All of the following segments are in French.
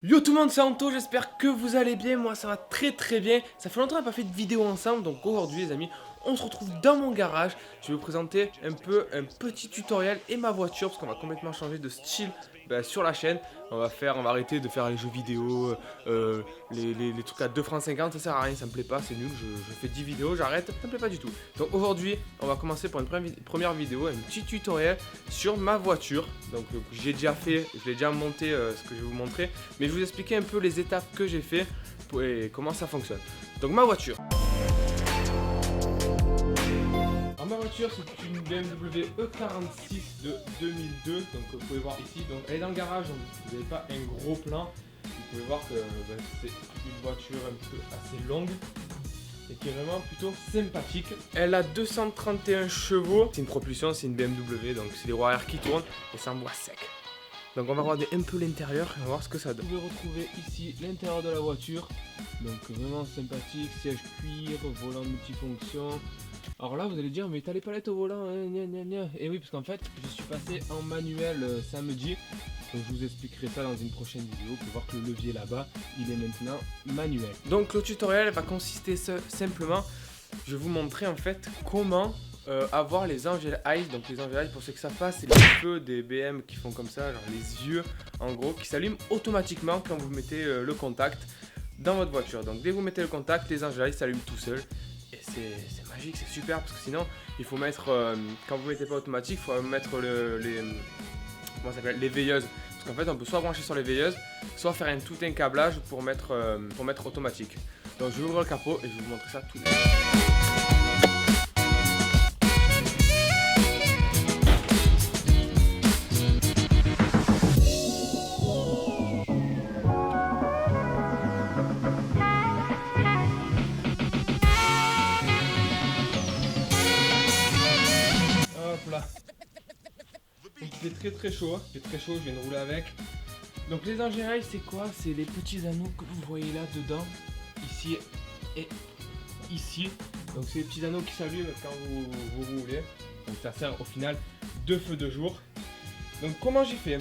Yo tout le monde, c'est Anto, j'espère que vous allez bien, moi ça va très bien. Ça fait longtemps qu'on n'a pas fait de vidéo ensemble, donc aujourd'hui les amis, on se retrouve dans mon garage. Je vais vous présenter un petit tutoriel et ma voiture, parce qu'on va complètement changer de style sur la chaîne. On va arrêter de faire les jeux vidéo, les trucs à 2 francs 50, ça sert à rien, ça me plaît pas, c'est nul, je fais 10 vidéos, j'arrête, ça me plaît pas du tout. Donc aujourd'hui, on va commencer pour une première vidéo, un petit tutoriel sur ma voiture. Donc j'ai déjà fait, je l'ai déjà monté, ce que je vais vous montrer, mais je vais vous expliquer un peu les étapes que j'ai fait et comment ça fonctionne. Donc ma voiture. Alors ma voiture c'est une BMW E46 de 2002, donc vous pouvez voir ici, donc elle est dans le garage, donc vous n'avez pas un gros plan. Vous pouvez voir que c'est une voiture un peu assez longue et qui est vraiment plutôt sympathique. Elle a 231 chevaux, c'est une propulsion, c'est une BMW, donc c'est des roues arrière qui tournent et ça envoie sec. Donc on va regarder un peu l'intérieur et on va voir ce que ça donne. Vous pouvez retrouver ici l'intérieur de la voiture. Donc vraiment sympathique, siège cuir, volant multifonction. Alors là vous allez dire mais t'as les palettes au volant, hein, Et oui parce qu'en fait je suis passé en manuel samedi. Donc je vous expliquerai ça dans une prochaine vidéo. Vous pouvez voir que le levier là-bas il est maintenant manuel. Donc le tutoriel va consister simplement, je vais vous montrer en fait comment avoir les Angel Eyes. Donc les Angel Eyes, pour ceux que ça fasse, c'est les feux des BM qui font comme ça, genre les yeux en gros, qui s'allument automatiquement quand vous mettez le contact dans votre voiture. Donc dès que vous mettez le contact, les Angel Eyes s'allument tout seuls. Et c'est magique, c'est super, parce que sinon il faut mettre, quand vous mettez pas automatique, il faut mettre les veilleuses. Parce qu'en fait on peut soit brancher sur les veilleuses, soit faire tout un câblage pour mettre automatique. Donc je vais ouvrir le capot et je vais vous montrer ça tout de suite. Hop là. Donc il fait très chaud, hein. Il fait très chaud, je viens de rouler avec. Donc les Angel Eyes c'est quoi? C'est les petits anneaux que vous voyez là dedans, ici et ici. Donc c'est les petits anneaux qui s'allument quand vous roulez. Donc ça sert au final de feu de jour. Donc comment j'ai fait?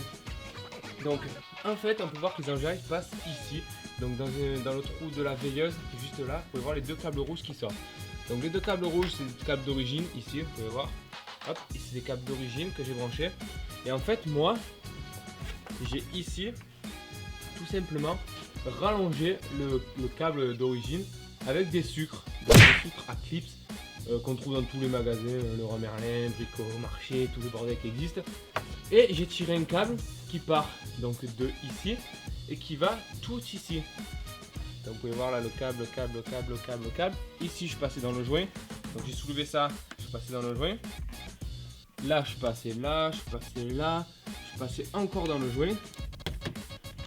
Donc en fait on peut voir que les Angel Eyes passent ici. Donc dans le trou de la veilleuse, juste là, vous pouvez voir les deux câbles rouges qui sortent. Donc les deux câbles rouges c'est des câbles d'origine, ici vous pouvez voir. Hop, ici c'est des câbles d'origine que j'ai branchés. Et en fait moi, j'ai ici tout simplement rallongé le câble d'origine avec des sucres. Donc des sucres à clips qu'on trouve dans tous les magasins, Leroy Merlin, Brico, Marché, tous les bordels qui existent. Et j'ai tiré un câble qui part donc de ici et qui va tout ici. Donc vous pouvez voir là le câble. Ici je suis passé dans le joint. Donc j'ai soulevé ça, je suis passé dans le joint. Là je suis passé là, je suis passé là, je suis passé encore dans le joint.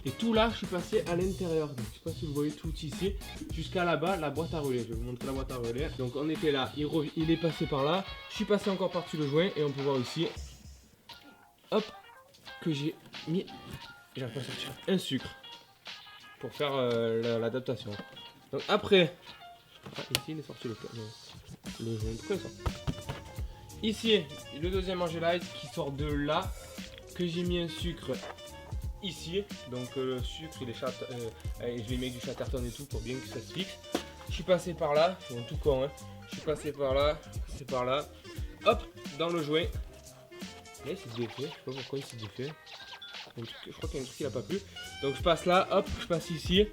Et tout là je suis passé à l'intérieur. Donc je sais pas si vous voyez tout ici. Jusqu'à là-bas la boîte à relais. Je vais vous montrer la boîte à relais. Donc on était là, il est passé par là. Je suis passé encore par-dessus le joint. Et on peut voir ici, hop, que j'ai mis, j'arrive pas à sortir, un sucre. Pour faire l'adaptation. Donc après, ici il est sorti le joint. Pourquoi il sort? Ici, le deuxième Angel Eyes qui sort de là, que j'ai mis un sucre ici. Donc le sucre, il est je l'ai mis avec du chatterton et tout pour bien que ça se fixe. Je suis passé par là, c'est un tout con, hein. Je suis passé par là, c'est par là. Hop, dans le joint. Et c'est défait, je sais pas pourquoi il s'est défait. Je crois qu'il y a un truc qui n'a pas plu. Donc je passe là, hop, je passe ici.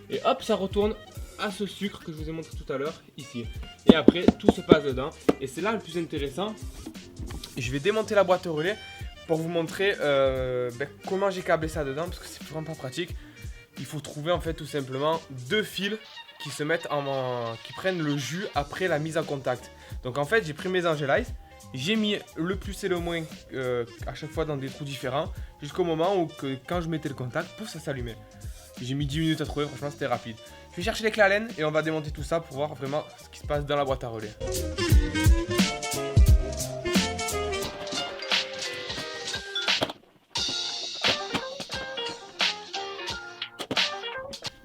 Et hop, ça retourne à ce sucre que je vous ai montré tout à l'heure, ici. Et après, tout se passe dedans. Et c'est là le plus intéressant. Je vais démonter la boîte relais pour vous montrer comment j'ai câblé ça dedans. Parce que c'est vraiment pas pratique. Il faut trouver en fait tout simplement deux fils qui se mettent qui prennent le jus après la mise en contact. Donc en fait, j'ai pris mes Angel Eyes. J'ai mis le plus et le moins à chaque fois dans des trous différents. Jusqu'au moment où quand je mettais le contact, pouf, ça s'allumait. J'ai mis 10 minutes à trouver, franchement c'était rapide. Je vais chercher les clés Allen et on va démonter tout ça pour voir vraiment ce qui se passe dans la boîte à relais.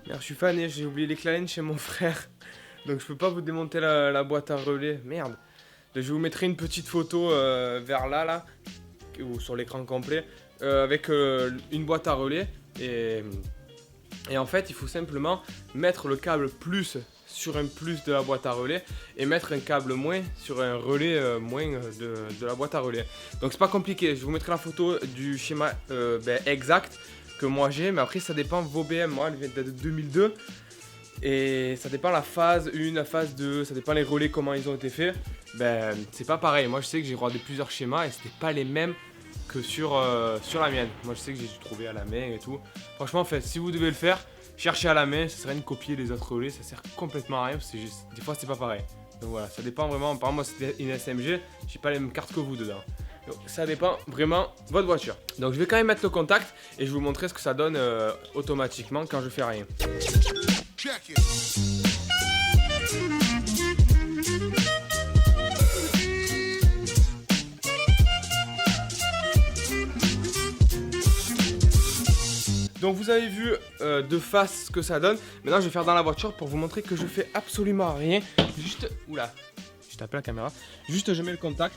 Merde, je suis fané, j'ai oublié les clés Allen chez mon frère. Donc je peux pas vous démonter la boîte à relais, merde. Je vous mettrai une petite photo vers là, ou sur l'écran complet, avec une boîte à relais. Et Et en fait, il faut simplement mettre le câble plus sur un plus de la boîte à relais et mettre un câble moins sur un relais moins de la boîte à relais. Donc c'est pas compliqué, je vous mettrai la photo du schéma exact que moi j'ai, mais après ça dépend vos BM. Moi elle vient de 2002 et ça dépend la phase 1, la phase 2, ça dépend les relais comment ils ont été faits. Ben c'est pas pareil, moi je sais que j'ai regardé plusieurs schémas et c'était pas les mêmes que sur la mienne. Moi je sais que j'ai trouvé à la main et tout. Franchement en fait, si vous devez le faire, cherchez à la main, ça serait de copier les autres relais, ça sert complètement à rien, parce que des fois c'est pas pareil. Donc voilà, ça dépend vraiment, par exemple moi c'était une SMG, j'ai pas les mêmes cartes que vous dedans. Donc ça dépend vraiment de votre voiture. Donc je vais quand même mettre le contact et je vais vous montrer ce que ça donne automatiquement quand je fais rien. Donc vous avez vu de face ce que ça donne. Maintenant je vais faire dans la voiture pour vous montrer que je fais absolument rien. Juste, oula, je tape la caméra. Juste je mets le contact.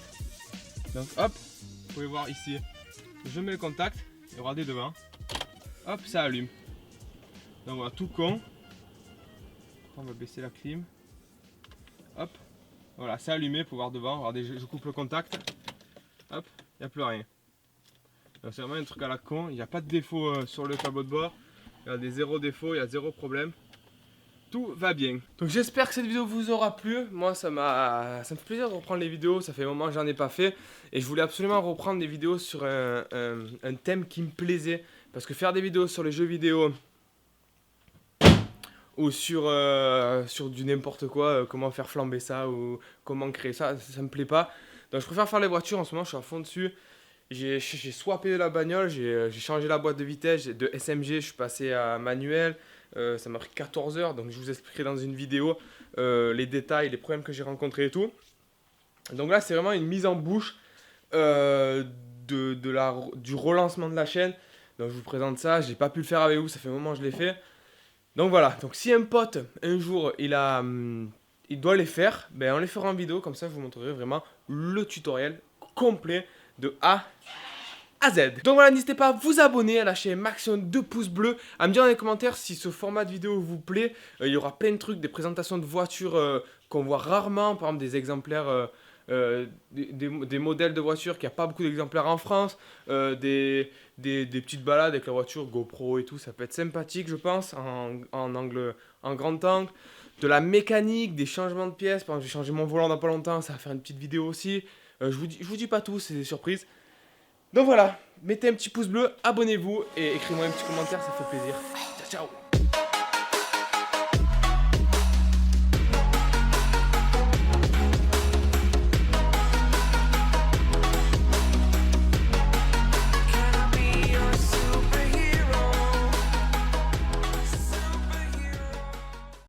Donc hop, vous pouvez voir ici. Je mets le contact et regardez devant. Hop, ça allume. Donc voilà, tout con. On va baisser la clim. Hop, voilà, c'est allumé pour voir devant. Regardez, je coupe le contact. Hop, il n'y a plus rien. C'est vraiment un truc à la con, il n'y a pas de défaut sur le tableau de bord, il y a des zéro défaut, il y a zéro problème, tout va bien. Donc j'espère que cette vidéo vous aura plu, moi ça me fait plaisir de reprendre les vidéos, ça fait un moment que j'en ai pas fait, et je voulais absolument reprendre des vidéos sur un thème qui me plaisait, parce que faire des vidéos sur les jeux vidéo, ou sur du n'importe quoi, comment faire flamber ça, ou comment créer ça, ça me plaît pas. Donc je préfère faire les voitures, en ce moment je suis à fond dessus. J'ai swappé la bagnole, j'ai changé la boîte de vitesse, de SMG, je suis passé à manuel, ça m'a pris 14 heures, donc je vous expliquerai dans une vidéo les détails, les problèmes que j'ai rencontrés et tout. Donc là c'est vraiment une mise en bouche du relancement de la chaîne, donc je vous présente ça, j'ai pas pu le faire avec vous, ça fait un moment que je l'ai fait. Donc voilà, donc si un pote un jour il doit les faire, ben on les fera en vidéo, comme ça je vous montrerai vraiment le tutoriel complet de A à Z. Donc voilà, n'hésitez pas à vous abonner, à lâcher un maximum de pouces bleus, à me dire dans les commentaires si ce format de vidéo vous plaît. Il y aura plein de trucs, des présentations de voitures qu'on voit rarement, par exemple des exemplaires, des modèles de voitures qu'il n'y a pas beaucoup d'exemplaires en France, des petites balades avec la voiture GoPro et tout, ça peut être sympathique je pense, en grand angle. De la mécanique, des changements de pièces, par exemple j'ai changé mon volant dans pas longtemps, ça va faire une petite vidéo aussi. Je vous dis pas tout, c'est des surprises. Donc voilà, mettez un petit pouce bleu, abonnez-vous et écrivez-moi un petit commentaire, ça fait plaisir. Ciao, ciao.